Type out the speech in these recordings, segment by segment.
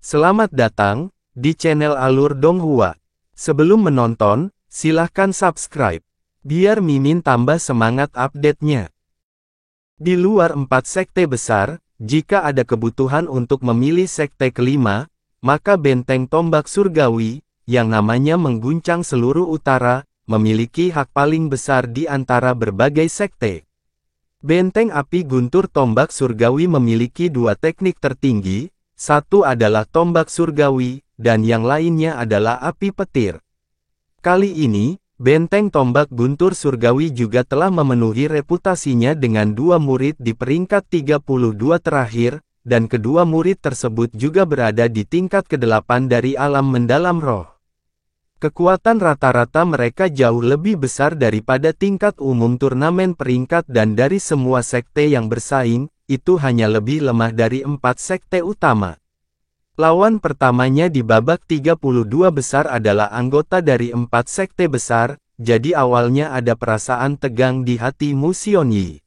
Selamat datang di channel Alur Donghua. Sebelum menonton, silahkan subscribe, biar Mimin tambah semangat update-nya. Di luar 4 sekte besar, jika ada kebutuhan untuk memilih sekte kelima, maka benteng tombak surgawi, yang namanya mengguncang seluruh utara, memiliki hak paling besar di antara berbagai sekte. Benteng api guntur tombak surgawi memiliki dua teknik tertinggi, satu adalah tombak surgawi, dan yang lainnya adalah api petir. Kali ini, benteng tombak guntur surgawi juga telah memenuhi reputasinya dengan dua murid di peringkat 32 terakhir, dan kedua murid tersebut juga berada di tingkat ke-8 dari alam mendalam roh. Kekuatan rata-rata mereka jauh lebih besar daripada tingkat umum turnamen peringkat dan dari semua sekte yang bersaing, itu hanya lebih lemah dari 4 sekte utama. Lawan pertamanya di babak 32 besar adalah anggota dari 4 sekte besar, jadi awalnya ada perasaan tegang di hati Mu Xiongyi.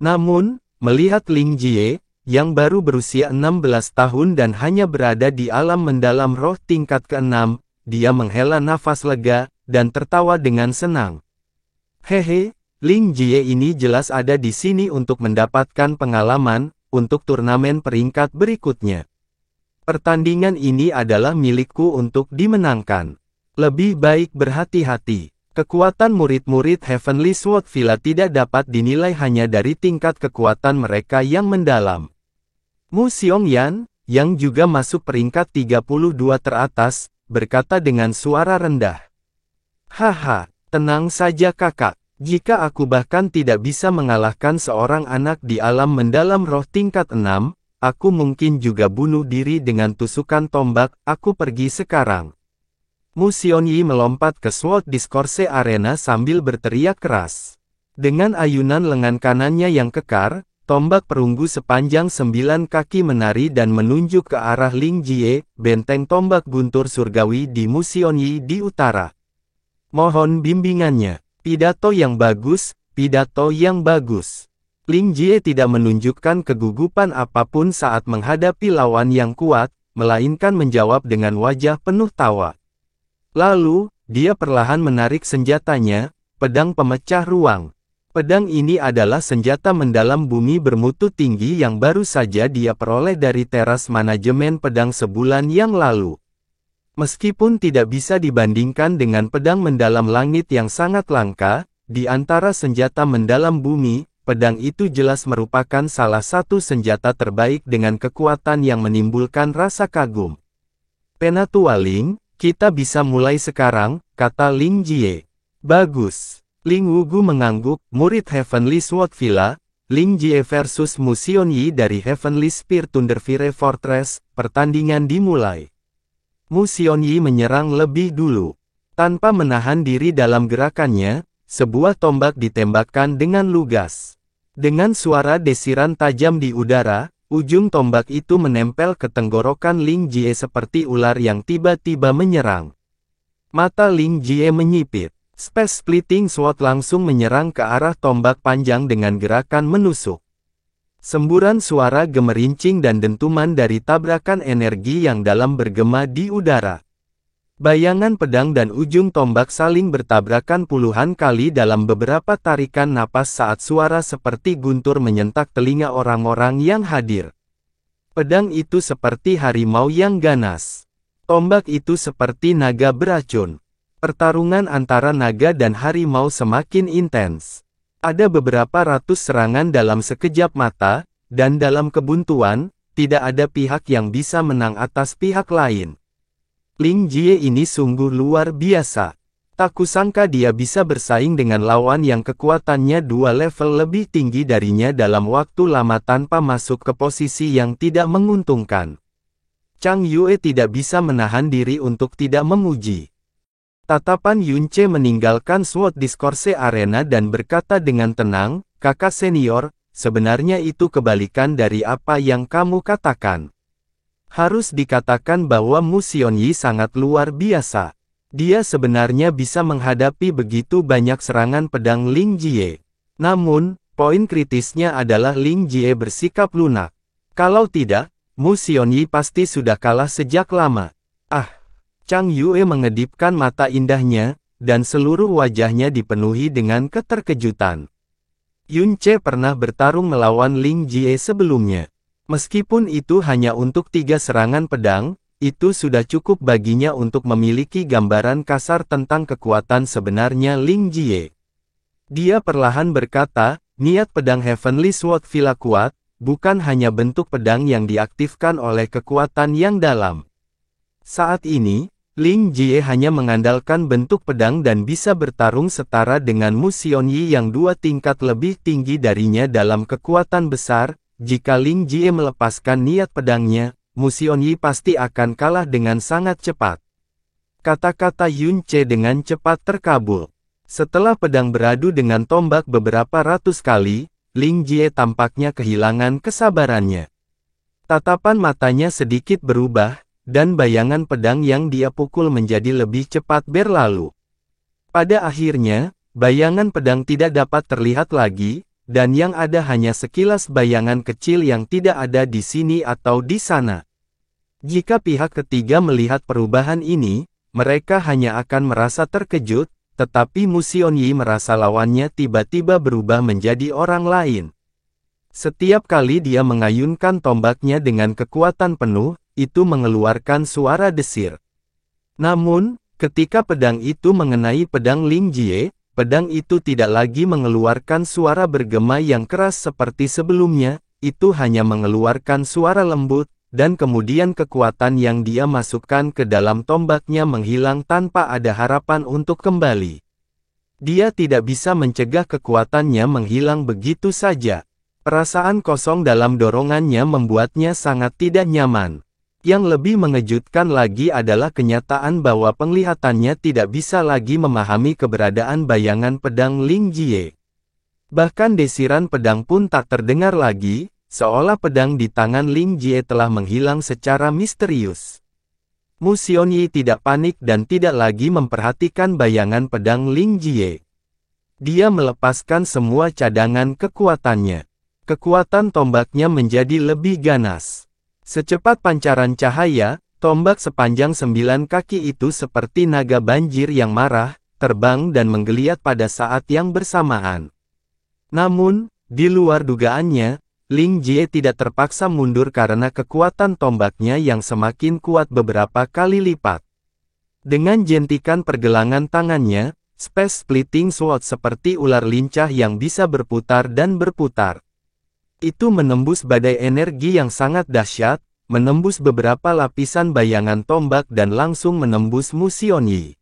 Namun, melihat Ling Jie, yang baru berusia 16 tahun dan hanya berada di alam mendalam roh tingkat ke-6, dia menghela nafas lega, dan tertawa dengan senang. Hehe, Ling Jie ini jelas ada di sini untuk mendapatkan pengalaman, untuk turnamen peringkat berikutnya. Pertandingan ini adalah milikku untuk dimenangkan. Lebih baik berhati-hati. Kekuatan murid-murid Heavenly Sword Villa tidak dapat dinilai hanya dari tingkat kekuatan mereka yang mendalam. Mu Xiongyan, yang juga masuk peringkat 32 teratas, berkata dengan suara rendah. Haha, tenang saja kakak. Jika aku bahkan tidak bisa mengalahkan seorang anak di alam mendalam roh tingkat 6, aku mungkin juga bunuh diri dengan tusukan tombak, aku pergi sekarang. Mu Xiongyi melompat ke Sword Discourse Arena sambil berteriak keras. Dengan ayunan lengan kanannya yang kekar, tombak perunggu sepanjang 9 kaki menari dan menunjuk ke arah Ling Jie, benteng tombak guntur surgawi di Mu Xiongyi di utara. Mohon bimbingannya. Pidato yang bagus, pidato yang bagus. Ling Jie tidak menunjukkan kegugupan apapun saat menghadapi lawan yang kuat, melainkan menjawab dengan wajah penuh tawa. Lalu, dia perlahan menarik senjatanya, pedang pemecah ruang. Pedang ini adalah senjata mendalam bumi bermutu tinggi yang baru saja dia peroleh dari teras manajemen pedang sebulan yang lalu. Meskipun tidak bisa dibandingkan dengan pedang mendalam langit yang sangat langka, di antara senjata mendalam bumi, pedang itu jelas merupakan salah satu senjata terbaik dengan kekuatan yang menimbulkan rasa kagum. Penatua Ling, kita bisa mulai sekarang, kata Ling Jie. Bagus. Ling Wugu mengangguk, murid Heavenly Sword Villa, Ling Jie versus Mu Xiongyi dari Heavenly Spear Thunderfire Fortress, pertandingan dimulai. Mu Xiongyi menyerang lebih dulu. Tanpa menahan diri dalam gerakannya, sebuah tombak ditembakkan dengan lugas. Dengan suara desiran tajam di udara, ujung tombak itu menempel ke tenggorokan Ling Jie seperti ular yang tiba-tiba menyerang. Mata Ling Jie menyipit. Space Splitting Sword langsung menyerang ke arah tombak panjang dengan gerakan menusuk. Semburan suara gemerincing dan dentuman dari tabrakan energi yang dalam bergema di udara. Bayangan pedang dan ujung tombak saling bertabrakan puluhan kali dalam beberapa tarikan napas saat suara seperti guntur menyentak telinga orang-orang yang hadir. Pedang itu seperti harimau yang ganas. Tombak itu seperti naga beracun. Pertarungan antara naga dan harimau semakin intens. Ada beberapa ratus serangan dalam sekejap mata, dan dalam kebuntuan, tidak ada pihak yang bisa menang atas pihak lain. Ling Jie ini sungguh luar biasa. Tak kusangka dia bisa bersaing dengan lawan yang kekuatannya 2 level lebih tinggi darinya dalam waktu lama tanpa masuk ke posisi yang tidak menguntungkan. Chang Yue tidak bisa menahan diri untuk tidak memuji. Tatapan Yunce meninggalkan Sword Discourse Arena dan berkata dengan tenang, kakak senior, sebenarnya itu kebalikan dari apa yang kamu katakan. Harus dikatakan bahwa Mu Xiongyi sangat luar biasa. Dia sebenarnya bisa menghadapi begitu banyak serangan pedang Ling Jie. Namun, poin kritisnya adalah Ling Jie bersikap lunak. Kalau tidak, Mu Xianyi pasti sudah kalah sejak lama. Ah! Chang Yue mengedipkan mata indahnya, dan seluruh wajahnya dipenuhi dengan keterkejutan. Yun Ce pernah bertarung melawan Ling Jie sebelumnya. Meskipun itu hanya untuk 3 serangan pedang, itu sudah cukup baginya untuk memiliki gambaran kasar tentang kekuatan sebenarnya Ling Jie. Dia perlahan berkata, niat pedang Heavenly Sword Villa kuat, bukan hanya bentuk pedang yang diaktifkan oleh kekuatan yang dalam. Saat ini, Ling Jie hanya mengandalkan bentuk pedang dan bisa bertarung setara dengan Mu Xianyi yang 2 tingkat lebih tinggi darinya dalam kekuatan besar. Jika Ling Jie melepaskan niat pedangnya, Mu Xianyi pasti akan kalah dengan sangat cepat. Kata-kata Yun Ce dengan cepat terkabul. Setelah pedang beradu dengan tombak beberapa ratus kali, Ling Jie tampaknya kehilangan kesabarannya. Tatapan matanya sedikit berubah, dan bayangan pedang yang dia pukul menjadi lebih cepat berlalu. Pada akhirnya, bayangan pedang tidak dapat terlihat lagi, dan yang ada hanya sekilas bayangan kecil yang tidak ada di sini atau di sana. Jika pihak ketiga melihat perubahan ini, mereka hanya akan merasa terkejut, tetapi Mu Xianyi merasa lawannya tiba-tiba berubah menjadi orang lain. Setiap kali dia mengayunkan tombaknya dengan kekuatan penuh, itu mengeluarkan suara desir. Namun, ketika pedang itu mengenai pedang Ling Jie, pedang itu tidak lagi mengeluarkan suara bergema yang keras seperti sebelumnya, itu hanya mengeluarkan suara lembut, dan kemudian kekuatan yang dia masukkan ke dalam tombaknya menghilang tanpa ada harapan untuk kembali. Dia tidak bisa mencegah kekuatannya menghilang begitu saja. Perasaan kosong dalam dorongannya membuatnya sangat tidak nyaman. Yang lebih mengejutkan lagi adalah kenyataan bahwa penglihatannya tidak bisa lagi memahami keberadaan bayangan pedang Ling Jie. Bahkan desiran pedang pun tak terdengar lagi, seolah pedang di tangan Ling Jie telah menghilang secara misterius. Mu Xianyi tidak panik dan tidak lagi memperhatikan bayangan pedang Ling Jie. Dia melepaskan semua cadangan kekuatannya. Kekuatan tombaknya menjadi lebih ganas. Secepat pancaran cahaya, tombak sepanjang 9 kaki itu seperti naga banjir yang marah, terbang dan menggeliat pada saat yang bersamaan. Namun, di luar dugaannya, Ling Jie tidak terpaksa mundur karena kekuatan tombaknya yang semakin kuat beberapa kali lipat. Dengan jentikan pergelangan tangannya, Space Splitting Sword seperti ular lincah yang bisa berputar dan berputar. Itu menembus badai energi yang sangat dahsyat, menembus beberapa lapisan bayangan tombak dan langsung menembus Mu Xianyi.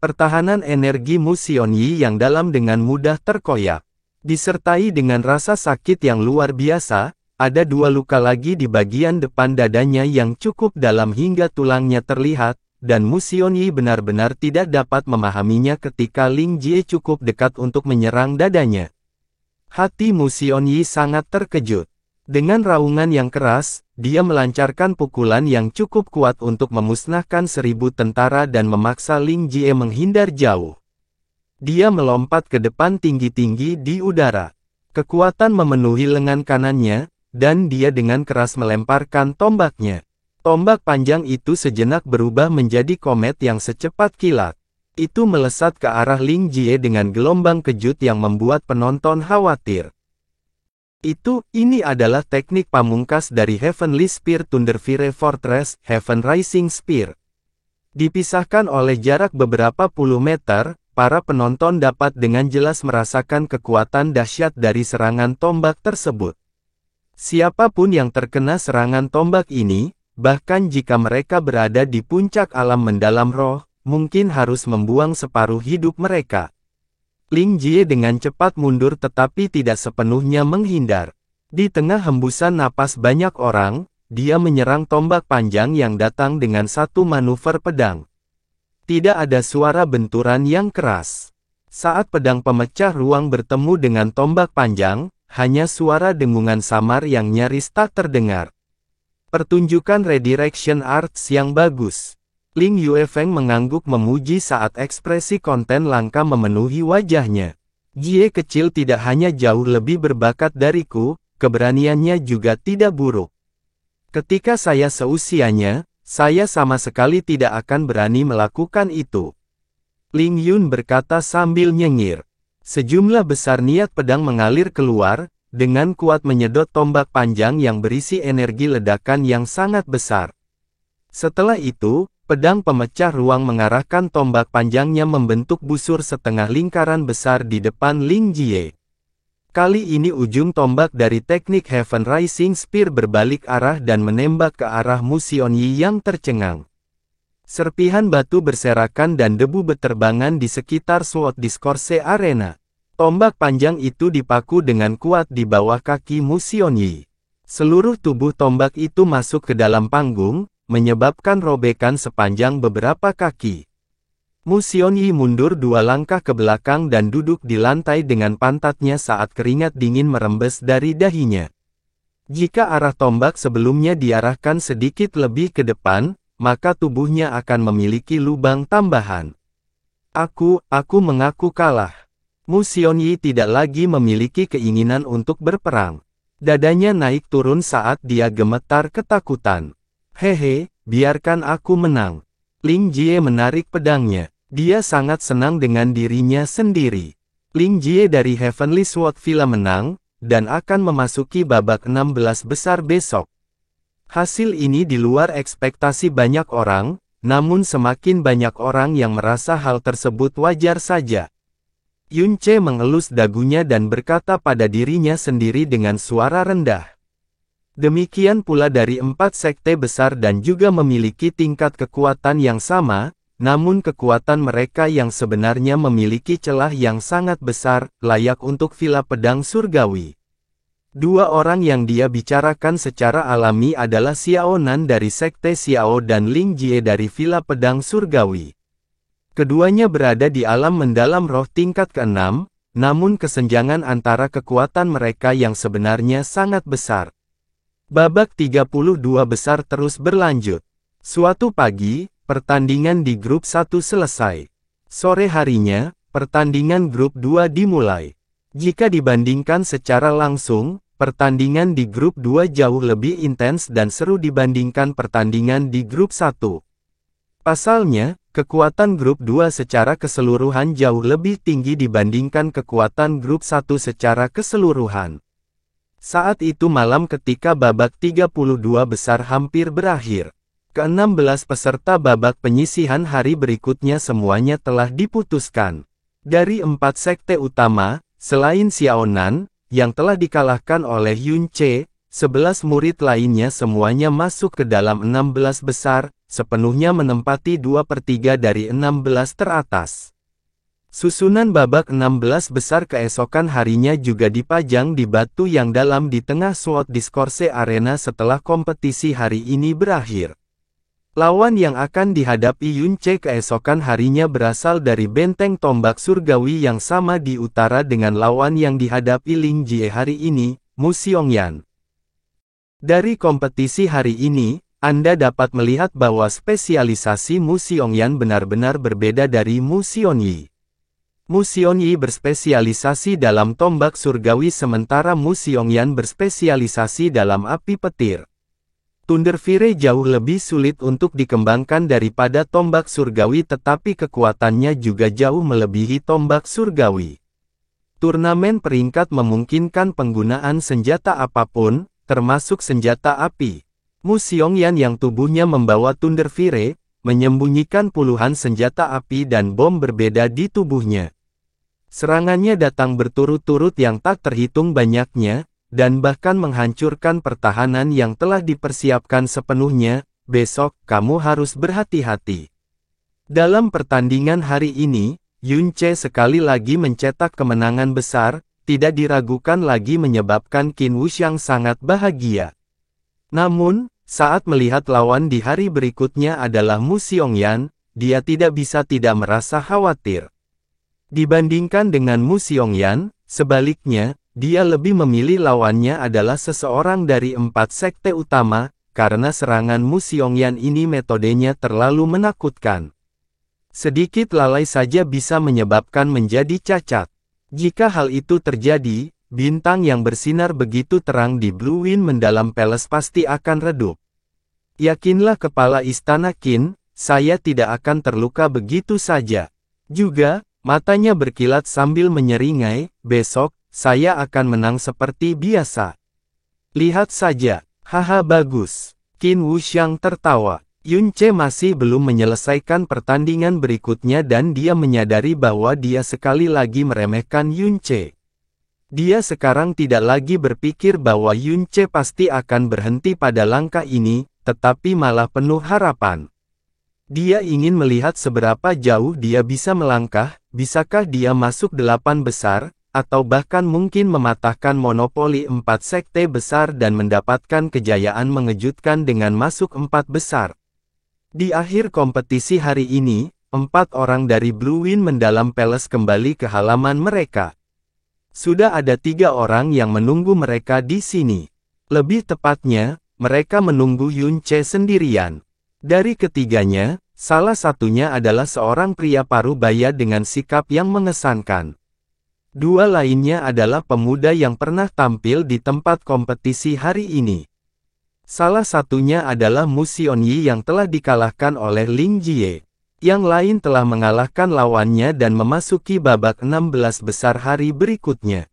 Pertahanan energi Mu Xianyi yang dalam dengan mudah terkoyak. Disertai dengan rasa sakit yang luar biasa, ada 2 luka lagi di bagian depan dadanya yang cukup dalam hingga tulangnya terlihat, dan Mu Xianyi benar-benar tidak dapat memahaminya ketika Ling Jie cukup dekat untuk menyerang dadanya. Hati Mu Xianyi sangat terkejut. Dengan raungan yang keras, dia melancarkan pukulan yang cukup kuat untuk memusnahkan 1000 tentara dan memaksa Ling Jie menghindar jauh. Dia melompat ke depan tinggi-tinggi di udara. Kekuatan memenuhi lengan kanannya, dan dia dengan keras melemparkan tombaknya. Tombak panjang itu sejenak berubah menjadi komet yang secepat kilat. Itu melesat ke arah Ling Jie dengan gelombang kejut yang membuat penonton khawatir. Ini adalah teknik pamungkas dari Heavenly Spear Thunderfire Fortress, Heaven Rising Spear. Dipisahkan oleh jarak beberapa puluh meter, para penonton dapat dengan jelas merasakan kekuatan dahsyat dari serangan tombak tersebut. Siapapun yang terkena serangan tombak ini, bahkan jika mereka berada di puncak alam mendalam roh, mungkin harus membuang separuh hidup mereka. Ling Jie dengan cepat mundur tetapi tidak sepenuhnya menghindar. Di tengah hembusan napas banyak orang, dia menyerang tombak panjang yang datang dengan satu manuver pedang. Tidak ada suara benturan yang keras. Saat pedang pemecah ruang bertemu dengan tombak panjang, hanya suara dengungan samar yang nyaris tak terdengar. Pertunjukan Redirection Arts yang bagus. Ling Yuefeng mengangguk memuji saat ekspresi konten langka memenuhi wajahnya. Jie kecil tidak hanya jauh lebih berbakat dariku, keberaniannya juga tidak buruk. Ketika saya seusianya, saya sama sekali tidak akan berani melakukan itu. Ling Yun berkata sambil nyengir. Sejumlah besar niat pedang mengalir keluar, dengan kuat menyedot tombak panjang yang berisi energi ledakan yang sangat besar. Setelah itu, pedang pemecah ruang mengarahkan tombak panjangnya membentuk busur setengah lingkaran besar di depan Ling Jie. Kali ini ujung tombak dari teknik Heaven Rising Spear berbalik arah dan menembak ke arah Mu Xiongyi yang tercengang. Serpihan batu berserakan dan debu beterbangan di sekitar Sword Discourse Arena. Tombak panjang itu dipaku dengan kuat di bawah kaki Mu Xiongyi. Seluruh tubuh tombak itu masuk ke dalam panggung, menyebabkan robekan sepanjang beberapa kaki. Mu Xiongyi mundur 2 langkah ke belakang dan duduk di lantai dengan pantatnya saat keringat dingin merembes dari dahinya. Jika arah tombak sebelumnya diarahkan sedikit lebih ke depan, maka tubuhnya akan memiliki lubang tambahan. Aku mengaku kalah. Mu Xiongyi tidak lagi memiliki keinginan untuk berperang. Dadanya naik turun saat dia gemetar ketakutan. Hehe, biarkan aku menang. Ling Jie menarik pedangnya. Dia sangat senang dengan dirinya sendiri. Ling Jie dari Heavenly Sword Villa menang, dan akan memasuki babak 16 besar besok. Hasil ini di luar ekspektasi banyak orang, namun semakin banyak orang yang merasa hal tersebut wajar saja. Yun Ce mengelus dagunya dan berkata pada dirinya sendiri dengan suara rendah. Demikian pula dari 4 sekte besar dan juga memiliki tingkat kekuatan yang sama, namun kekuatan mereka yang sebenarnya memiliki celah yang sangat besar, layak untuk Villa Pedang Surgawi. 2 orang yang dia bicarakan secara alami adalah Xiao Nan dari Sekte Xiao dan Ling Jie dari Villa Pedang Surgawi. Keduanya berada di alam mendalam roh tingkat ke-6, namun kesenjangan antara kekuatan mereka yang sebenarnya sangat besar. Babak 32 besar terus berlanjut. Suatu pagi, pertandingan di grup 1 selesai. Sore harinya, pertandingan grup 2 dimulai. Jika dibandingkan secara langsung, pertandingan di grup 2 jauh lebih intens dan seru dibandingkan pertandingan di grup 1. Pasalnya, kekuatan grup 2 secara keseluruhan jauh lebih tinggi dibandingkan kekuatan grup 1 secara keseluruhan. Saat itu malam ketika babak 32 besar hampir berakhir. Ke-16 peserta babak penyisihan hari berikutnya semuanya telah diputuskan. Dari 4 sekte utama, selain Xiao Nan, yang telah dikalahkan oleh Yun Ce, 11 murid lainnya semuanya masuk ke dalam 16 besar, sepenuhnya menempati 2/3 dari 16 teratas. Susunan babak 16 besar keesokan harinya juga dipajang di batu yang dalam di tengah Sword Discourse Arena setelah kompetisi hari ini berakhir. Lawan yang akan dihadapi Yun Ce keesokan harinya berasal dari benteng tombak surgawi yang sama di utara dengan lawan yang dihadapi Ling Jie hari ini, Mu Xiongyan. Dari kompetisi hari ini, Anda dapat melihat bahwa spesialisasi Mu Xiongyan benar-benar berbeda dari Mu Xiongyi. Mu Xiongyi berspesialisasi dalam tombak surgawi sementara Mu Xiongyan berspesialisasi dalam api petir. Thunderfire jauh lebih sulit untuk dikembangkan daripada tombak surgawi tetapi kekuatannya juga jauh melebihi tombak surgawi. Turnamen peringkat memungkinkan penggunaan senjata apapun, termasuk senjata api. Mu Xiongyan yang tubuhnya membawa Thunderfire, menyembunyikan puluhan senjata api dan bom berbeda di tubuhnya. Serangannya datang berturut-turut yang tak terhitung banyaknya, dan bahkan menghancurkan pertahanan yang telah dipersiapkan sepenuhnya. Besok, kamu harus berhati-hati. Dalam pertandingan hari ini, Yun Ce sekali lagi mencetak kemenangan besar, tidak diragukan lagi menyebabkan Qin Wuxiang sangat bahagia. Namun, saat melihat lawan di hari berikutnya adalah Mu Xiongyan, dia tidak bisa tidak merasa khawatir. Dibandingkan dengan Mu Xiongyan, sebaliknya, dia lebih memilih lawannya adalah seseorang dari 4 sekte utama, karena serangan Mu Xiongyan ini metodenya terlalu menakutkan. Sedikit lalai saja bisa menyebabkan menjadi cacat. Jika hal itu terjadi, bintang yang bersinar begitu terang di Blue Wind Mendalam Palace pasti akan redup. Yakinlah kepala istana Qin, saya tidak akan terluka begitu saja. Juga, matanya berkilat sambil menyeringai, besok, saya akan menang seperti biasa. Lihat saja, haha bagus. Qin Wuxiang tertawa. Yun Ce masih belum menyelesaikan pertandingan berikutnya dan dia menyadari bahwa dia sekali lagi meremehkan Yun Ce. Dia sekarang tidak lagi berpikir bahwa Yun Ce pasti akan berhenti pada langkah ini, tetapi malah penuh harapan. Dia ingin melihat seberapa jauh dia bisa melangkah, bisakah dia masuk 8 besar, atau bahkan mungkin mematahkan monopoli 4 sekte besar dan mendapatkan kejayaan mengejutkan dengan masuk 4 besar. Di akhir kompetisi hari ini, 4 orang dari Blue Wind Mendalam Palace kembali ke halaman mereka. Sudah ada 3 orang yang menunggu mereka di sini. Lebih tepatnya, mereka menunggu Yun Ce sendirian. Dari ketiganya, salah satunya adalah seorang pria parubaya dengan sikap yang mengesankan. 2 lainnya adalah pemuda yang pernah tampil di tempat kompetisi hari ini. Salah satunya adalah Mu Xiongyi yang telah dikalahkan oleh Ling Jie. Yang lain telah mengalahkan lawannya dan memasuki babak 16 besar hari berikutnya.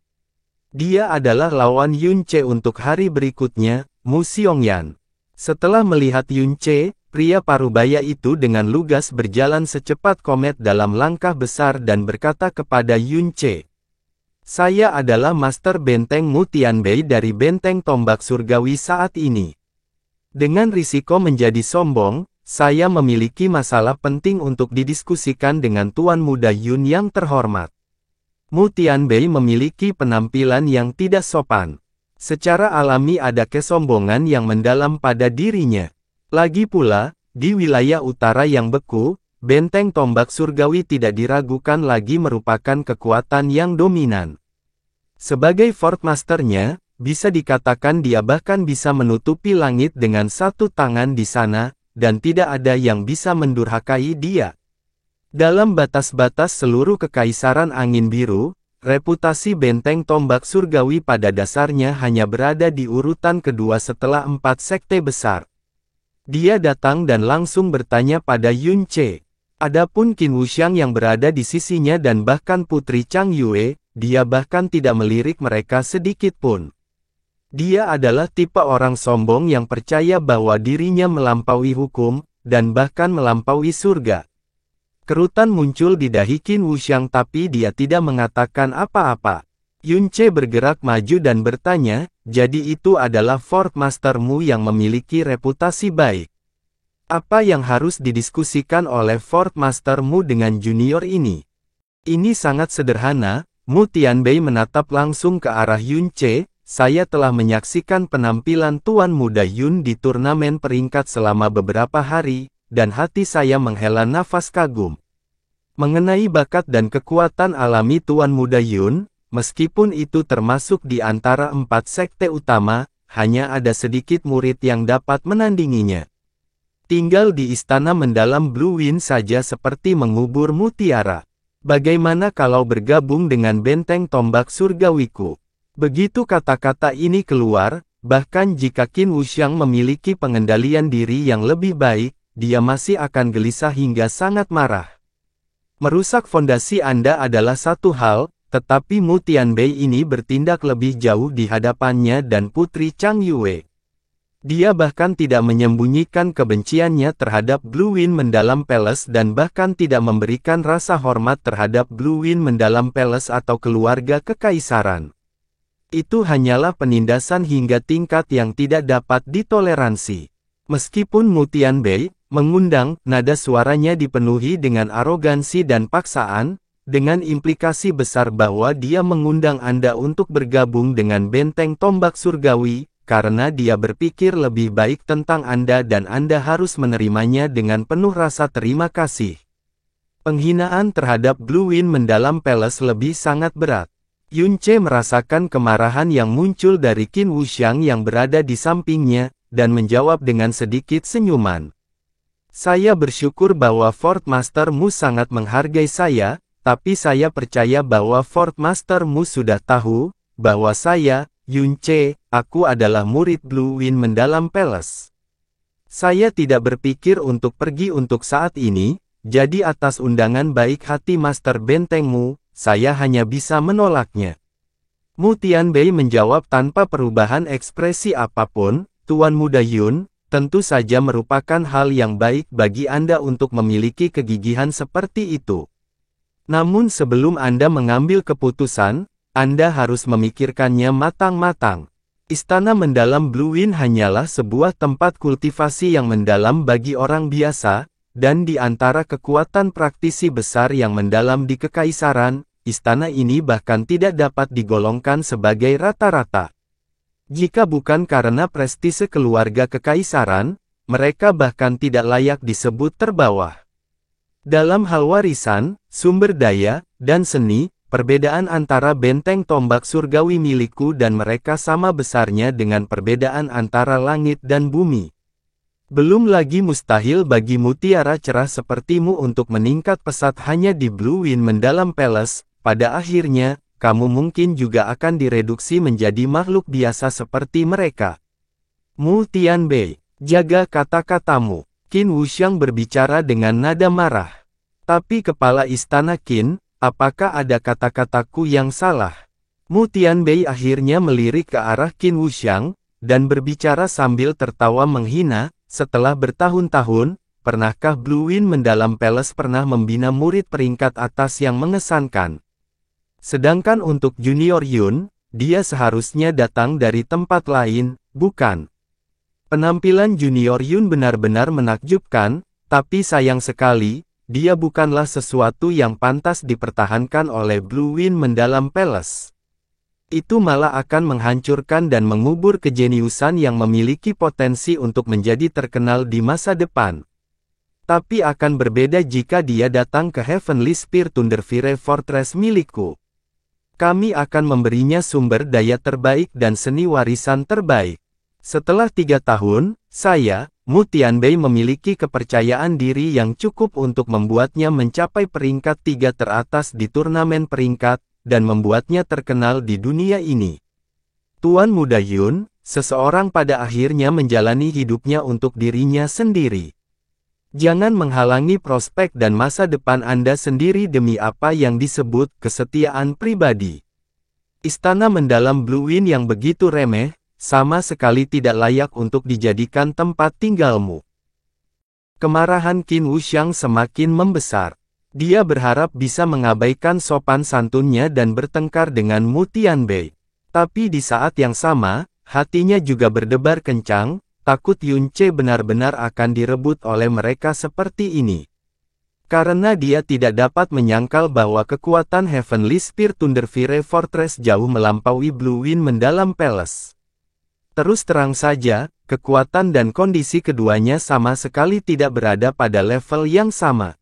Dia adalah lawan Yun Ce untuk hari berikutnya, Mu Xiongyan. Setelah melihat Yun Ce, pria parubaya itu dengan lugas berjalan secepat komet dalam langkah besar dan berkata kepada Yun Ce. Saya adalah Master Benteng Mu Tianbei dari Benteng Tombak Surgawi saat ini. Dengan risiko menjadi sombong, saya memiliki masalah penting untuk didiskusikan dengan Tuan Muda Yun yang terhormat. Mu Tianbei memiliki penampilan yang tidak sopan. Secara alami ada kesombongan yang mendalam pada dirinya. Lagi pula, di wilayah utara yang beku, Benteng Tombak Surgawi tidak diragukan lagi merupakan kekuatan yang dominan. Sebagai Fort Masternya, bisa dikatakan dia bahkan bisa menutupi langit dengan satu tangan di sana, dan tidak ada yang bisa mendurhakai dia. Dalam batas-batas seluruh kekaisaran angin biru, reputasi Benteng Tombak Surgawi pada dasarnya hanya berada di urutan kedua setelah 4 sekte besar. Dia datang dan langsung bertanya pada Yun Ce. Adapun Qin Wuxiang yang berada di sisinya dan bahkan Putri Chang Yue, dia bahkan tidak melirik mereka sedikit pun. Dia adalah tipe orang sombong yang percaya bahwa dirinya melampaui hukum, dan bahkan melampaui surga. Kerutan muncul di dahi Qin Wuxiang tapi dia tidak mengatakan apa-apa. Yun Ce bergerak maju dan bertanya, jadi itu adalah Fort Mastermu yang memiliki reputasi baik. Apa yang harus didiskusikan oleh Fort Mastermu dengan junior ini? Ini sangat sederhana, Mu Tianbei menatap langsung ke arah Yun Ce. Saya telah menyaksikan penampilan Tuan Muda Yun di turnamen peringkat selama beberapa hari, dan hati saya menghela nafas kagum. Mengenai bakat dan kekuatan alami Tuan Muda Yun, meskipun itu termasuk di antara 4 sekte utama, hanya ada sedikit murid yang dapat menandinginya. Tinggal di istana mendalam Blue Wind saja seperti mengubur mutiara. Bagaimana kalau bergabung dengan Benteng Tombak Surgawiku? Begitu kata-kata ini keluar, bahkan jika Qin Wuxiang memiliki pengendalian diri yang lebih baik, dia masih akan gelisah hingga sangat marah. Merusak fondasi Anda adalah satu hal, tetapi Mu Tianbei ini bertindak lebih jauh di hadapannya dan Putri Chang Yue. Dia bahkan tidak menyembunyikan kebenciannya terhadap Blue Wind Mendalam Palace dan bahkan tidak memberikan rasa hormat terhadap Blue Wind Mendalam Palace atau keluarga kekaisaran. Itu hanyalah penindasan hingga tingkat yang tidak dapat ditoleransi. Meskipun Mu Tianbei mengundang, nada suaranya dipenuhi dengan arogansi dan paksaan, dengan implikasi besar bahwa dia mengundang Anda untuk bergabung dengan Benteng Tombak Surgawi, karena dia berpikir lebih baik tentang Anda dan Anda harus menerimanya dengan penuh rasa terima kasih. Penghinaan terhadap Blue Wind Mendalam Palace lebih sangat berat. Yun Ce merasakan kemarahan yang muncul dari Qin Wuxiang yang berada di sampingnya, dan menjawab dengan sedikit senyuman. Saya bersyukur bahwa Fort Mastermu sangat menghargai saya, tapi saya percaya bahwa Fort Mastermu sudah tahu, bahwa saya, Yun Ce, aku adalah murid Blue Wind Mendalam Palace. Saya tidak berpikir untuk pergi untuk saat ini, jadi atas undangan baik hati Master Bentengmu, saya hanya bisa menolaknya. Mu Tianbei menjawab tanpa perubahan ekspresi apapun, Tuan Muda Yun, tentu saja merupakan hal yang baik bagi Anda untuk memiliki kegigihan seperti itu. Namun sebelum Anda mengambil keputusan, Anda harus memikirkannya matang-matang. Istana mendalam Blue Wind hanyalah sebuah tempat kultivasi yang mendalam bagi orang biasa, dan di antara kekuatan praktisi besar yang mendalam di kekaisaran, istana ini bahkan tidak dapat digolongkan sebagai rata-rata. Jika bukan karena prestise keluarga kekaisaran, mereka bahkan tidak layak disebut terbawah. Dalam hal warisan, sumber daya, dan seni, perbedaan antara benteng tombak surgawi milikku dan mereka sama besarnya dengan perbedaan antara langit dan bumi. Belum lagi mustahil bagi mutiara cerah sepertimu untuk meningkat pesat hanya di Blue Wind Mendalam Palace, pada akhirnya, kamu mungkin juga akan direduksi menjadi makhluk biasa seperti mereka. Mu Tianbei, jaga kata-katamu. Qin Wuxiang berbicara dengan nada marah. Tapi kepala istana Qin, apakah ada kata-kataku yang salah? Mu Tianbei akhirnya melirik ke arah Qin Wuxiang, dan berbicara sambil tertawa menghina. Setelah bertahun-tahun, pernahkah Blue Wind Mendalam Palace pernah membina murid peringkat atas yang mengesankan? Sedangkan untuk Junior Yun, dia seharusnya datang dari tempat lain, bukan? Penampilan Junior Yun benar-benar menakjubkan, tapi sayang sekali, dia bukanlah sesuatu yang pantas dipertahankan oleh Blue Wind Mendalam Palace. Itu malah akan menghancurkan dan mengubur kejeniusan yang memiliki potensi untuk menjadi terkenal di masa depan. Tapi akan berbeda jika dia datang ke Heavenly Spear Thunderfire Fortress milikku. Kami akan memberinya sumber daya terbaik dan seni warisan terbaik. Setelah 3 tahun, saya, Mu Tianbei memiliki kepercayaan diri yang cukup untuk membuatnya mencapai peringkat 3 teratas di turnamen peringkat, dan membuatnya terkenal di dunia ini. Tuan Muda Yun, seseorang pada akhirnya menjalani hidupnya untuk dirinya sendiri. Jangan menghalangi prospek dan masa depan Anda sendiri demi apa yang disebut kesetiaan pribadi. Istana mendalam Blue Wind yang begitu remeh, sama sekali tidak layak untuk dijadikan tempat tinggalmu. Kemarahan Qin Wuxiang semakin membesar. Dia berharap bisa mengabaikan sopan santunnya dan bertengkar dengan Mu Tianbei. Tapi di saat yang sama, hatinya juga berdebar kencang, takut Yun Ce benar-benar akan direbut oleh mereka seperti ini. Karena dia tidak dapat menyangkal bahwa kekuatan Heavenly Spear Thunderfire Fortress jauh melampaui Blue Wind Mendalam Palace. Terus terang saja, kekuatan dan kondisi keduanya sama sekali tidak berada pada level yang sama.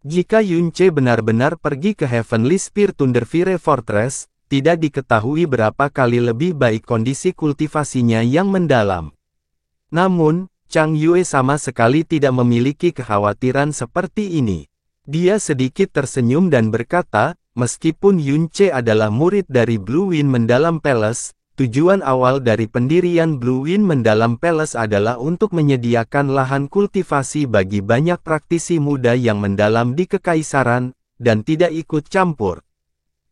Jika Yun Ce benar-benar pergi ke Heavenly Spear Thunderfire Fortress, tidak diketahui berapa kali lebih baik kondisi kultivasinya yang mendalam. Namun, Chang Yue sama sekali tidak memiliki kekhawatiran seperti ini. Dia sedikit tersenyum dan berkata, meskipun Yun Ce adalah murid dari Blue Wind Mendalam Palace, tujuan awal dari pendirian Blue Wind Mendalam Palace adalah untuk menyediakan lahan kultivasi bagi banyak praktisi muda yang mendalam di kekaisaran, dan tidak ikut campur.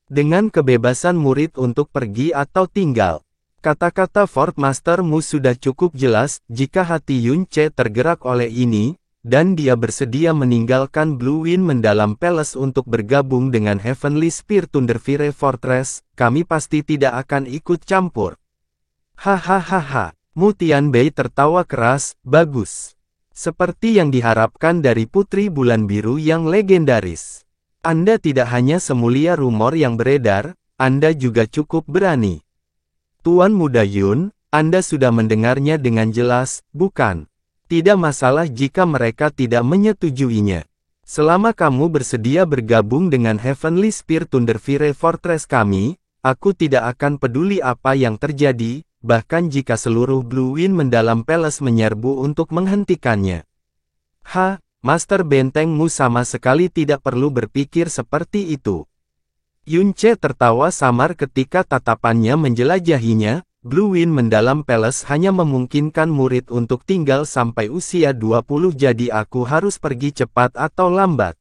Dengan kebebasan murid untuk pergi atau tinggal. Kata-kata Fort Master Mu sudah cukup jelas, jika hati Yun Ce tergerak oleh ini, dan dia bersedia meninggalkan Blue Wind Mendalam Palace untuk bergabung dengan Heavenly Spear Thunderfire Fortress, kami pasti tidak akan ikut campur. Hahaha, Mu Tianbei tertawa keras, bagus. Seperti yang diharapkan dari Putri Bulan Biru yang legendaris. Anda tidak hanya semulia rumor yang beredar, Anda juga cukup berani. Tuan Muda Yun, Anda sudah mendengarnya dengan jelas, bukan? Tidak masalah jika mereka tidak menyetujuinya. Selama kamu bersedia bergabung dengan Heavenly Spear Thunderfire Fortress kami, aku tidak akan peduli apa yang terjadi, bahkan jika seluruh Blue Wind Mendalam Palace menyerbu untuk menghentikannya. Master Bentengmu sama sekali tidak perlu berpikir seperti itu. Yun Ce tertawa samar ketika tatapannya menjelajahinya, Blue Wind Mendalam Palace hanya memungkinkan murid untuk tinggal sampai usia 20, jadi aku harus pergi cepat atau lambat.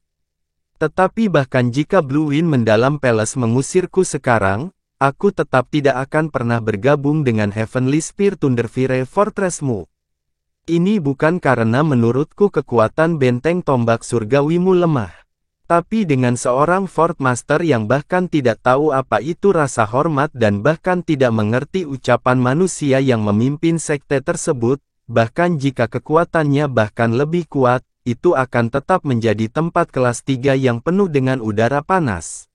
Tetapi bahkan jika Blue Wind Mendalam Palace mengusirku sekarang, aku tetap tidak akan pernah bergabung dengan Heavenly Spear Thunderfire Fortress-mu. Ini bukan karena menurutku kekuatan benteng tombak surgawimu lemah. Tapi dengan seorang Fort Master yang bahkan tidak tahu apa itu rasa hormat dan bahkan tidak mengerti ucapan manusia yang memimpin sekte tersebut, bahkan jika kekuatannya bahkan lebih kuat, itu akan tetap menjadi tempat kelas 3 yang penuh dengan udara panas.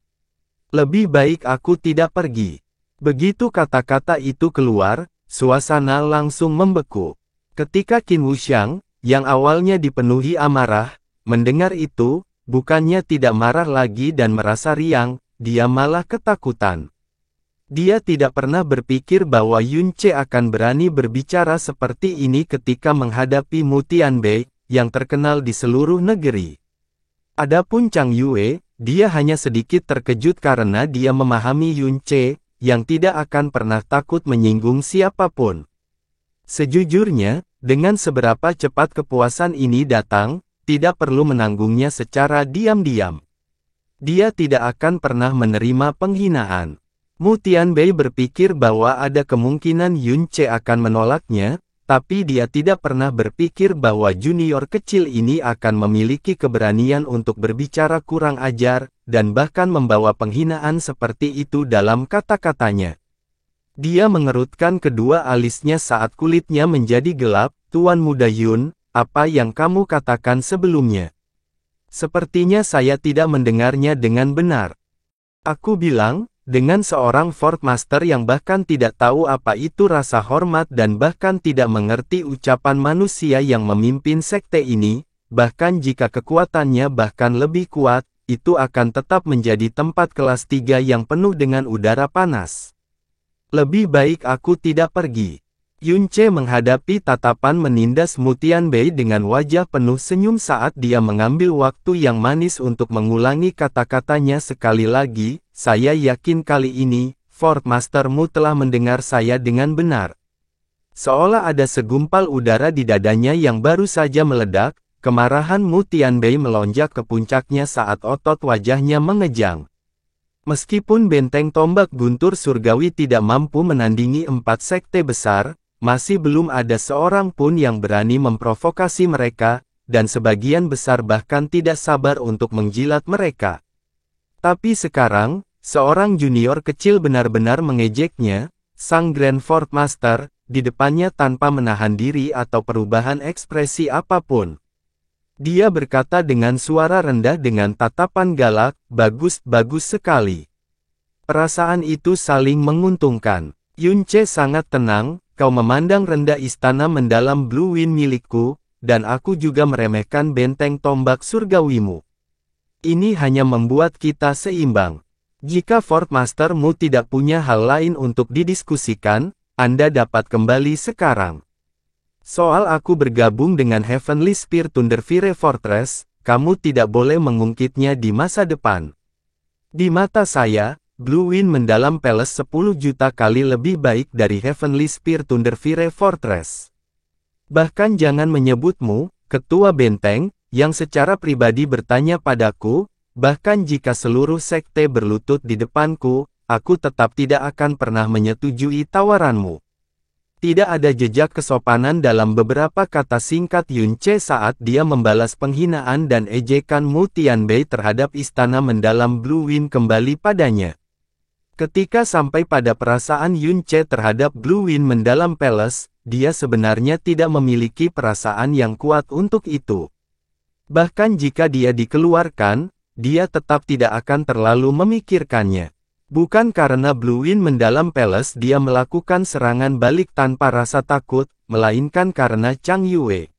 Lebih baik aku tidak pergi. Begitu kata-kata itu keluar, suasana langsung membeku. Ketika Qin Wuxiang, yang awalnya dipenuhi amarah, mendengar itu, bukannya tidak marah lagi dan merasa riang, dia malah ketakutan. Dia tidak pernah berpikir bahwa Yun Ce akan berani berbicara seperti ini ketika menghadapi Mu Tianbei, yang terkenal di seluruh negeri. Adapun Chang Yue, dia hanya sedikit terkejut karena dia memahami Yun Ce, yang tidak akan pernah takut menyinggung siapapun. Sejujurnya, dengan seberapa cepat kepuasan ini datang, tidak perlu menanggungnya secara diam-diam. Dia tidak akan pernah menerima penghinaan. Mu Tianbei berpikir bahwa ada kemungkinan Yun Ce akan menolaknya, tapi dia tidak pernah berpikir bahwa junior kecil ini akan memiliki keberanian untuk berbicara kurang ajar, dan bahkan membawa penghinaan seperti itu dalam kata-katanya. Dia mengerutkan kedua alisnya saat kulitnya menjadi gelap. Tuan Muda Yun, apa yang kamu katakan sebelumnya? Sepertinya saya tidak mendengarnya dengan benar. Aku bilang, dengan seorang Fort Master yang bahkan tidak tahu apa itu rasa hormat dan bahkan tidak mengerti ucapan manusia yang memimpin sekte ini, bahkan jika kekuatannya bahkan lebih kuat, itu akan tetap menjadi tempat kelas 3 yang penuh dengan udara panas. Lebih baik aku tidak pergi. Yun Ce menghadapi tatapan menindas Mu Tianbei dengan wajah penuh senyum saat dia mengambil waktu yang manis untuk mengulangi kata-katanya sekali lagi, saya yakin kali ini, Fort Master-mu telah mendengar saya dengan benar. Seolah ada segumpal udara di dadanya yang baru saja meledak, kemarahan Mu Tianbei melonjak ke puncaknya saat otot wajahnya mengejang. Meskipun benteng tombak guntur surgawi tidak mampu menandingi 4 sekte besar, masih belum ada seorang pun yang berani memprovokasi mereka, dan sebagian besar bahkan tidak sabar untuk menjilat mereka. Tapi sekarang, seorang junior kecil benar-benar mengejeknya, sang Grand Fort Master, di depannya tanpa menahan diri atau perubahan ekspresi apapun. Dia berkata dengan suara rendah dengan tatapan galak, bagus sekali. Perasaan itu saling menguntungkan. Yun Ce sangat tenang, kau memandang rendah istana mendalam Blue Wind milikku, dan aku juga meremehkan benteng tombak surgawimu. Ini hanya membuat kita seimbang. Jika Fort Master-mu tidak punya hal lain untuk didiskusikan, Anda dapat kembali sekarang. Soal aku bergabung dengan Heavenly Spear Thunderfire Fortress, kamu tidak boleh mengungkitnya di masa depan. Di mata saya, Blue Wind Mendalam Palace 10 juta kali lebih baik dari Heavenly Spear Thunderfire Fortress. Bahkan jangan menyebutmu, Ketua Benteng, yang secara pribadi bertanya padaku, bahkan jika seluruh sekte berlutut di depanku, aku tetap tidak akan pernah menyetujui tawaranmu. Tidak ada jejak kesopanan dalam beberapa kata singkat Yun Ce saat dia membalas penghinaan dan ejekan Mu Tianbei terhadap istana mendalam Blue Wind kembali padanya. Ketika sampai pada perasaan Yun Ce terhadap Blue Wind Mendalam Palace, dia sebenarnya tidak memiliki perasaan yang kuat untuk itu. Bahkan jika dia dikeluarkan, dia tetap tidak akan terlalu memikirkannya. Bukan karena Blue Wind Mendalam Palace dia melakukan serangan balik tanpa rasa takut, melainkan karena Chang Yue.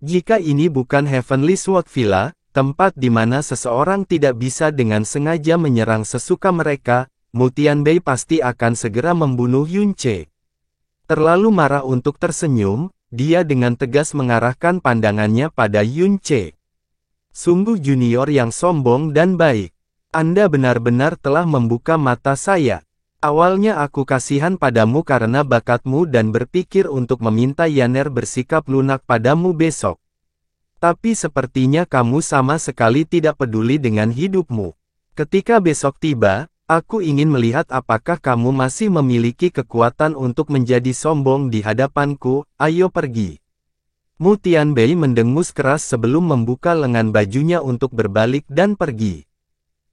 Jika ini bukan Heavenly Sword Villa, tempat di mana seseorang tidak bisa dengan sengaja menyerang sesuka mereka, Mu Tianbei pasti akan segera membunuh Yun Ce. Terlalu marah untuk tersenyum, dia dengan tegas mengarahkan pandangannya pada Yun Ce. Sungguh junior yang sombong dan baik. Anda benar-benar telah membuka mata saya. Awalnya aku kasihan padamu karena bakatmu dan berpikir untuk meminta Yaner bersikap lunak padamu besok. Tapi sepertinya kamu sama sekali tidak peduli dengan hidupmu. Ketika besok tiba, aku ingin melihat apakah kamu masih memiliki kekuatan untuk menjadi sombong di hadapanku. Ayo pergi. Mu Tianbei mendengus keras sebelum membuka lengan bajunya untuk berbalik dan pergi.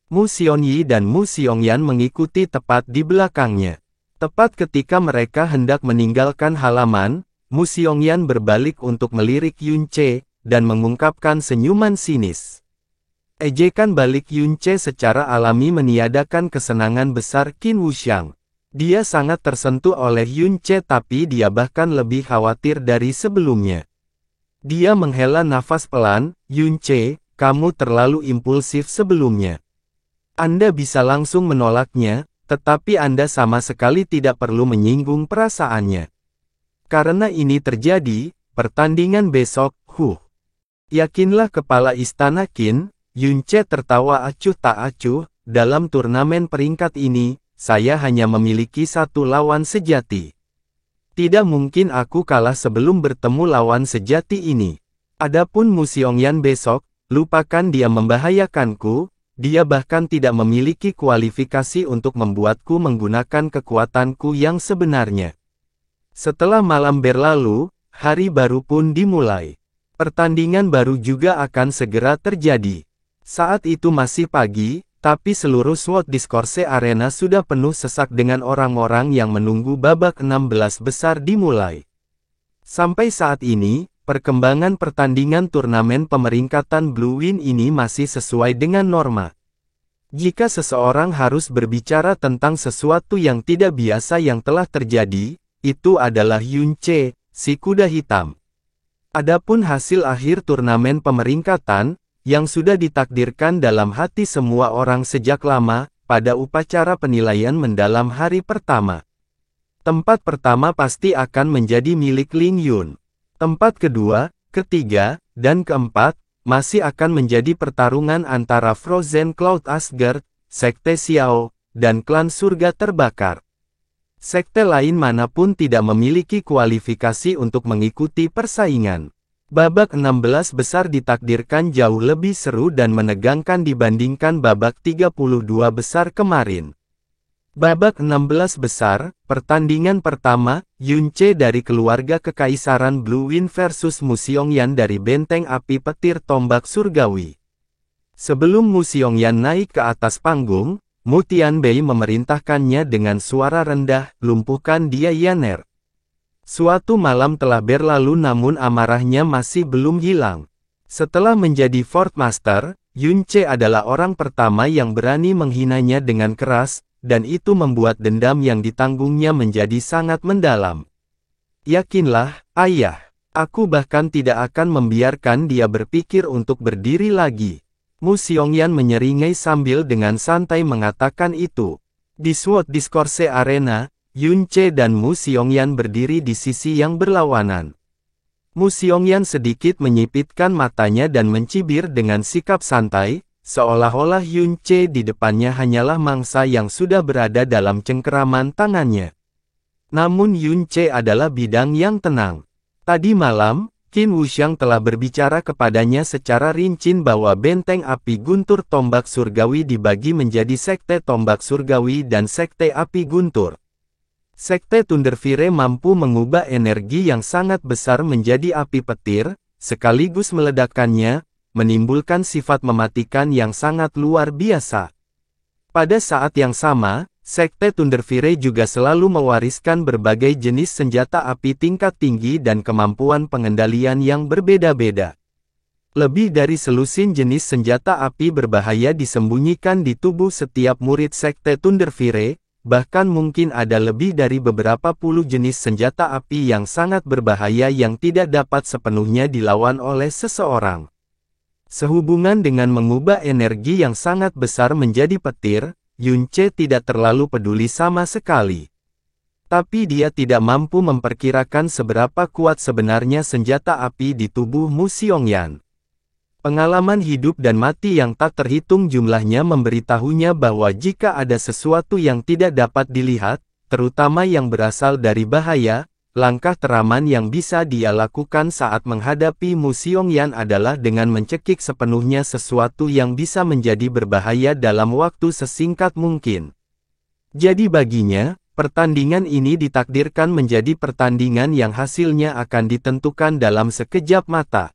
Mu Xiongyi dan Mu Xiongyan mengikuti tepat di belakangnya. Tepat ketika mereka hendak meninggalkan halaman, Mu Xiongyan berbalik untuk melirik Yun Ce, dan mengungkapkan senyuman sinis. Ejekan balik Yun Ce secara alami meniadakan kesenangan besar Qin Wuxiang. Dia sangat tersentuh oleh Yun Ce tapi dia bahkan lebih khawatir dari sebelumnya. Dia menghela nafas pelan, Yun Ce, kamu terlalu impulsif sebelumnya. Anda bisa langsung menolaknya, tetapi Anda sama sekali tidak perlu menyinggung perasaannya. Karena ini terjadi, pertandingan besok, yakinlah kepala istana Qin, Yun Ce tertawa acuh tak acuh, dalam turnamen peringkat ini, saya hanya memiliki satu lawan sejati. Tidak mungkin aku kalah sebelum bertemu lawan sejati ini. Adapun Mu Xiongyan besok, lupakan dia membahayakanku. Dia bahkan tidak memiliki kualifikasi untuk membuatku menggunakan kekuatanku yang sebenarnya. Setelah malam berlalu, hari baru pun dimulai. Pertandingan baru juga akan segera terjadi. Saat itu masih pagi, tapi seluruh Sword Discourse Arena sudah penuh sesak dengan orang-orang yang menunggu babak 16 besar dimulai. Sampai saat ini, perkembangan pertandingan turnamen pemeringkatan Blue Win ini masih sesuai dengan norma. Jika seseorang harus berbicara tentang sesuatu yang tidak biasa yang telah terjadi, itu adalah Yun Ce, si kuda hitam. Adapun hasil akhir turnamen pemeringkatan, yang sudah ditakdirkan dalam hati semua orang sejak lama, pada upacara penilaian mendalam hari pertama. Tempat pertama pasti akan menjadi milik Ling Yun. Tempat kedua, ketiga, dan keempat, masih akan menjadi pertarungan antara Frozen Cloud Asgard, Sekte Xiao, dan Klan Surga Terbakar. Sekte lain manapun tidak memiliki kualifikasi untuk mengikuti persaingan. Babak 16 besar ditakdirkan jauh lebih seru dan menegangkan dibandingkan babak 32 besar kemarin. Babak 16 besar, pertandingan pertama, Yun Ce dari keluarga Kekaisaran Blue Win versus Mu Xiongyan dari Benteng Api Petir Tombak Surgawi. Sebelum Mu Xiongyan naik ke atas panggung, Mu Tianbei memerintahkannya dengan suara rendah, lumpuhkan dia Yaner. Suatu malam telah berlalu namun amarahnya masih belum hilang. Setelah menjadi Fort Master, Yun Ce adalah orang pertama yang berani menghinanya dengan keras, dan itu membuat dendam yang ditanggungnya menjadi sangat mendalam. Yakinlah, ayah, aku bahkan tidak akan membiarkan dia berpikir untuk berdiri lagi. Mu Xiongyan menyeringai sambil dengan santai mengatakan itu. Di Sword Discourse Arena, Yun Ce dan Mu Xiongyan berdiri di sisi yang berlawanan. Mu Xiongyan sedikit menyipitkan matanya dan mencibir dengan sikap santai, seolah-olah Yun Ce di depannya hanyalah mangsa yang sudah berada dalam cengkeraman tangannya. Namun Yun Ce adalah bidang yang tenang. Tadi malam, Qin Wuxiang telah berbicara kepadanya secara rinci bahwa Benteng Api Guntur Tombak Surgawi dibagi menjadi Sekte Tombak Surgawi dan Sekte Api Guntur. Sekte Thunderfire mampu mengubah energi yang sangat besar menjadi api petir, sekaligus meledakkannya, menimbulkan sifat mematikan yang sangat luar biasa. Pada saat yang sama, Sekte Thunderfire juga selalu mewariskan berbagai jenis senjata api tingkat tinggi dan kemampuan pengendalian yang berbeda-beda. Lebih dari selusin jenis senjata api berbahaya disembunyikan di tubuh setiap murid Sekte Thunderfire, bahkan mungkin ada lebih dari beberapa puluh jenis senjata api yang sangat berbahaya yang tidak dapat sepenuhnya dilawan oleh seseorang. Sehubungan dengan mengubah energi yang sangat besar menjadi petir, Yun Ce tidak terlalu peduli sama sekali. Tapi dia tidak mampu memperkirakan seberapa kuat sebenarnya senjata api di tubuh Mu Xiongyan. Pengalaman hidup dan mati yang tak terhitung jumlahnya memberitahunya bahwa jika ada sesuatu yang tidak dapat dilihat, terutama yang berasal dari bahaya, langkah teraman yang bisa dia lakukan saat menghadapi Mu Xiongyan adalah dengan mencekik sepenuhnya sesuatu yang bisa menjadi berbahaya dalam waktu sesingkat mungkin. Jadi baginya, pertandingan ini ditakdirkan menjadi pertandingan yang hasilnya akan ditentukan dalam sekejap mata.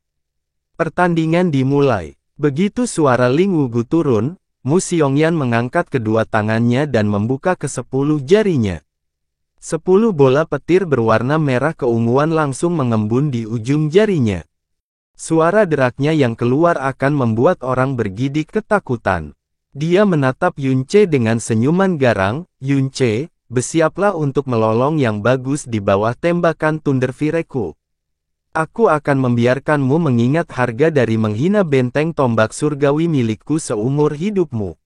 Pertandingan dimulai. Begitu suara Ling Wugu turun, Mu Xiongyan mengangkat kedua tangannya dan membuka ke-10 jarinya. 10 bola petir berwarna merah keunguan langsung mengembun di ujung jarinya. Suara deraknya yang keluar akan membuat orang bergidik ketakutan. Dia menatap Yun Ce dengan senyuman garang. Yun Ce, bersiaplah untuk melolong yang bagus di bawah tembakan Thunder Fury-ku. Aku akan membiarkanmu mengingat harga dari menghina benteng tombak surgawi milikku seumur hidupmu.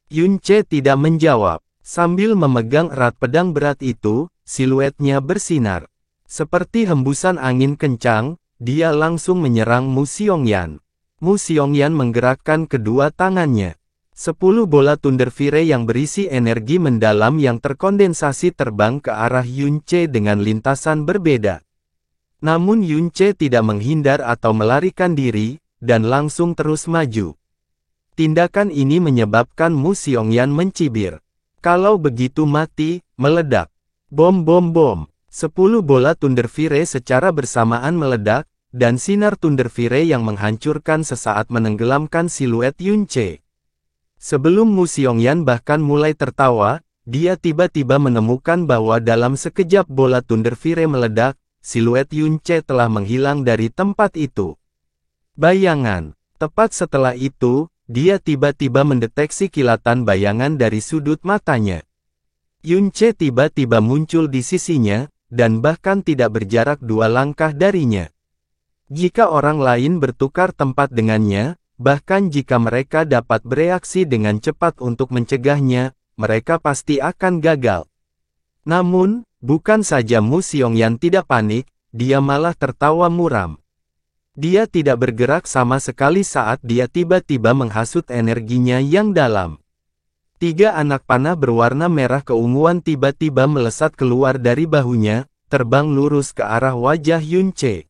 Yun Ce tidak menjawab. Sambil memegang erat pedang berat itu, siluetnya bersinar. Seperti hembusan angin kencang, dia langsung menyerang Mu Xiongyan. Mu Xiongyan menggerakkan kedua tangannya. 10 bola Thunder Fury yang berisi energi mendalam yang terkondensasi terbang ke arah Yun Ce dengan lintasan berbeda. Namun Yun Ce tidak menghindar atau melarikan diri, dan langsung terus maju. Tindakan ini menyebabkan Mu Xiongyan mencibir. Kalau begitu mati, meledak. Bom bom bom. 10 bola Thunder Fury secara bersamaan meledak, dan sinar Thunder Fury yang menghancurkan sesaat menenggelamkan siluet Yun Ce. Sebelum Mu Xiongyan bahkan mulai tertawa, dia tiba-tiba menemukan bahwa dalam sekejap bola Thunder Fury meledak, siluet Yun Ce telah menghilang dari tempat itu. Bayangan. Tepat setelah itu, dia tiba-tiba mendeteksi kilatan bayangan dari sudut matanya. Yun Ce tiba-tiba muncul di sisinya, dan bahkan tidak berjarak 2 langkah darinya. Jika orang lain bertukar tempat dengannya, bahkan jika mereka dapat bereaksi dengan cepat untuk mencegahnya, mereka pasti akan gagal. Namun, bukan saja Mu Xiongyan tidak panik, dia malah tertawa muram. Dia tidak bergerak sama sekali saat dia tiba-tiba menghasut energinya yang dalam. 3 anak panah berwarna merah keunguan tiba-tiba melesat keluar dari bahunya, terbang lurus ke arah wajah Yun Ce.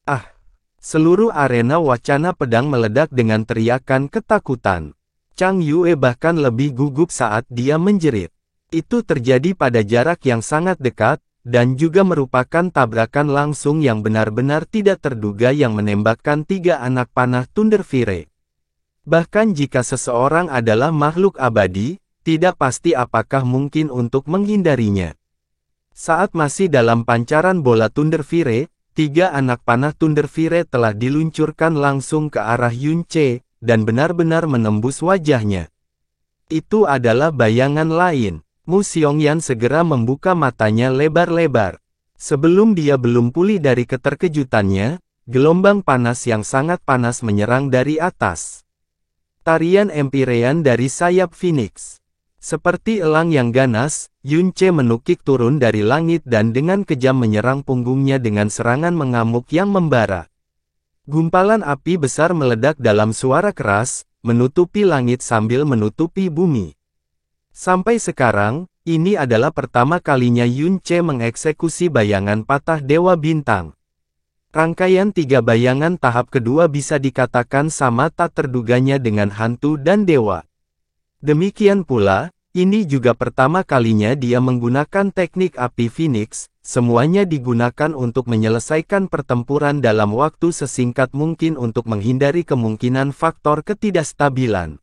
Ah! Seluruh arena wacana pedang meledak dengan teriakan ketakutan. Chang Yue bahkan lebih gugup saat dia menjerit. Itu terjadi pada jarak yang sangat dekat, dan juga merupakan tabrakan langsung yang benar-benar tidak terduga yang menembakkan 3 anak panah Thunder Fury. Bahkan jika seseorang adalah makhluk abadi, tidak pasti apakah mungkin untuk menghindarinya. Saat masih dalam pancaran bola Thunder Fury, 3 anak panah Thunder Fury telah diluncurkan langsung ke arah Yun Ce, dan benar-benar menembus wajahnya. Itu adalah bayangan lain. Mu Xiongyan segera membuka matanya lebar-lebar. Sebelum dia belum pulih dari keterkejutannya, gelombang panas yang sangat panas menyerang dari atas. Tarian Empyrean dari sayap Phoenix. Seperti elang yang ganas, Yun Ce menukik turun dari langit dan dengan kejam menyerang punggungnya dengan serangan mengamuk yang membara. Gumpalan api besar meledak dalam suara keras, menutupi langit sambil menutupi bumi. Sampai sekarang, ini adalah pertama kalinya Yun Ce mengeksekusi bayangan patah Dewa Bintang. Rangkaian 3 bayangan tahap kedua bisa dikatakan sama tak terduganya dengan hantu dan dewa. Demikian pula, ini juga pertama kalinya dia menggunakan teknik api Phoenix, semuanya digunakan untuk menyelesaikan pertempuran dalam waktu sesingkat mungkin untuk menghindari kemungkinan faktor ketidakstabilan.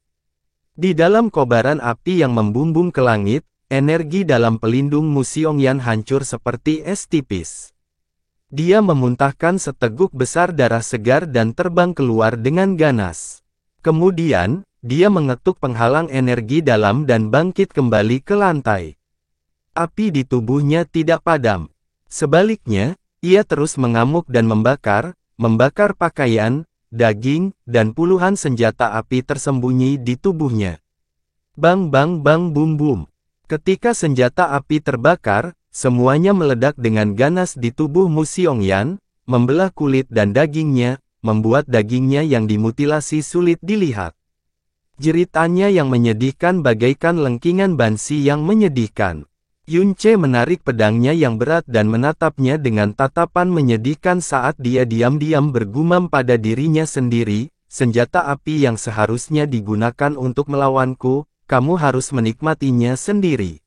Di dalam kobaran api yang membumbung ke langit, energi dalam pelindung Mu Xiongyan hancur seperti es tipis. Dia memuntahkan seteguk besar darah segar dan terbang keluar dengan ganas. Kemudian, dia mengetuk penghalang energi dalam dan bangkit kembali ke lantai. Api di tubuhnya tidak padam. Sebaliknya, ia terus mengamuk dan membakar pakaian, daging, dan puluhan senjata api tersembunyi di tubuhnya. Bang bang bang bum bum. Ketika senjata api terbakar, semuanya meledak dengan ganas di tubuh Mu Xiongyan, membelah kulit dan dagingnya, membuat dagingnya yang dimutilasi sulit dilihat. Jeritannya yang menyedihkan bagaikan lengkingan bansi yang menyedihkan. Yunce menarik pedangnya yang berat dan menatapnya dengan tatapan menyedihkan saat dia diam-diam bergumam pada dirinya sendiri, senjata api yang seharusnya digunakan untuk melawanku, kamu harus menikmatinya sendiri.